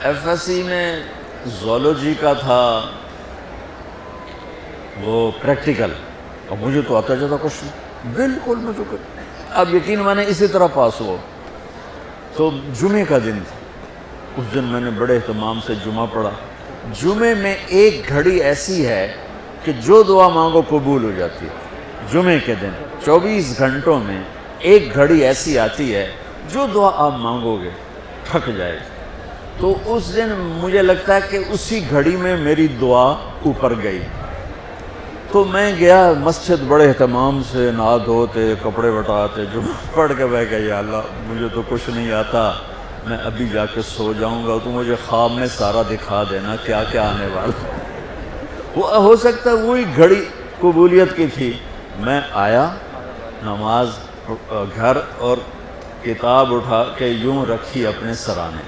F S C میں zoology کا تھا وہ پریکٹیکل، اور مجھے تو آتا جاتا کچھ نہیں، بالکل مجھے اب یقین مانے اسی طرح پاس ہوا۔ تو جمعے کا دن تھا، اس دن میں نے بڑے اہتمام سے جمعہ پڑھا۔ جمعے میں ایک گھڑی ایسی ہے کہ جو دعا مانگو قبول ہو جاتی ہے۔ جمعے کے دن 24 گھنٹوں میں ایک گھڑی ایسی آتی ہے جو دعا آپ مانگو گے تھک جائے گی۔ تو اس دن مجھے لگتا ہے کہ اسی گھڑی میں میری دعا اوپر گئی۔ تو میں گیا مسجد بڑے اہتمام سے، نہا دھوتے، کپڑے وٹاتے، جمعہ پڑھ کے میں کہا یا اللہ مجھے تو کچھ نہیں آتا، میں ابھی جا کے سو جاؤں گا، تو مجھے خواب میں سارا دکھا دینا کیا کیا آنے والا۔ وہ ہو سکتا ہے وہی گھڑی قبولیت کی تھی۔ میں آیا نماز گھر، اور کتاب اٹھا کے یوں رکھی اپنے سرانے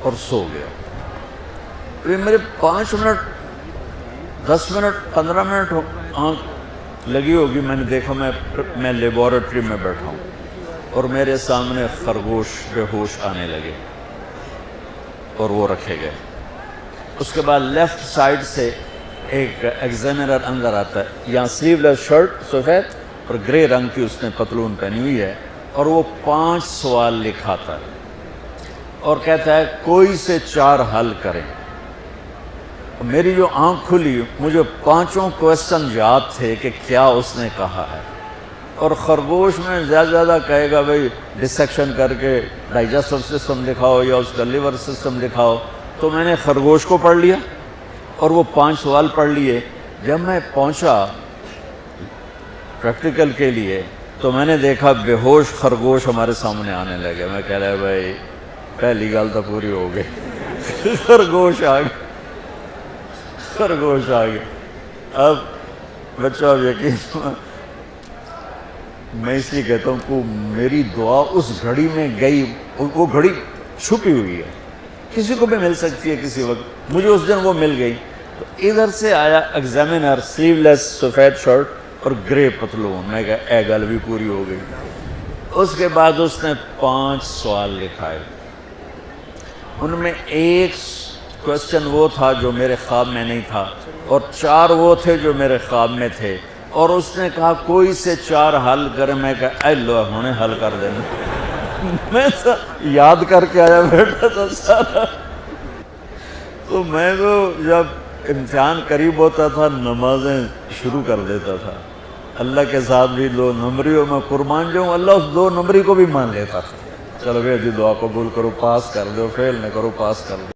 اور سو گیا۔ یہ میرے 5 منٹ 10 منٹ 15 منٹ آنکھ لگی ہوگی، میں نے دیکھا میں لیبارٹری میں بیٹھا ہوں اور میرے سامنے خرگوش بے ہوش آنے لگے اور وہ رکھے گئے۔ اس کے بعد لیفٹ سائڈ سے ایک ایگزامینر اندر آتا ہے، یہاں سلیو لیس شرٹ سفید اور گرے رنگ کی اس نے پتلون پہنی ہوئی ہے، اور وہ 5 سوال لکھاتا ہے اور کہتا ہے کوئی سے 4 حل کریں۔ میری جو آنکھ کھلی، مجھے 5 کویسچن یاد تھے کہ کیا اس نے کہا ہے، اور خرگوش میں زیادہ زیادہ کہے گا بھئی ڈسیکشن کر کے ڈائجسٹو سسٹم دکھاؤ یا اس کا لیور سسٹم دکھاؤ۔ تو میں نے خرگوش کو پڑھ لیا اور وہ 5 سوال پڑھ لیے۔ جب میں پہنچا پریکٹیکل کے لیے تو میں نے دیکھا بے ہوش خرگوش ہمارے سامنے آنے لگے۔ میں کہہ رہا بھائی پہلی گل تو پوری ہو گئی، خرگوش آ گیا، خرگوش آ گیا۔ اب بچہ اب یقین میں اس لیے کہتا ہوں کہ میری دعا اس گھڑی میں گئی، وہ گھڑی چھپی ہوئی ہے، کسی کو بھی مل سکتی ہے کسی وقت، مجھے اس دن وہ مل گئی۔ تو ادھر سے آیا ایگزامینر، سلیو لیس سفید شرٹ اور گرے پتلون، میں کہا اے گل بھی پوری ہو گئی۔ اس کے بعد اس نے 5 سوال لکھائے، ان میں ایک کویسچن وہ تھا جو میرے خواب میں نہیں تھا، اور 4 وہ تھے جو میرے خواب میں تھے، اور اس نے کہا کوئی سے 4 حل کرے۔ میں کہا اے لو ہنے حل کر دینا، میں یاد کر کے آیا بیٹھا تھا سارا۔ تو میں تو جب امتحان قریب ہوتا تھا نمازیں شروع کر دیتا تھا، اللہ کے ساتھ بھی 2 نمبریوں میں قربان جاؤں، اللہ اس 2 نمبری کو بھی مان لیتا تھا۔ چلو بھائی دعا قبول کرو، پاس کر دو، فیل نہ کرو، پاس کر دو۔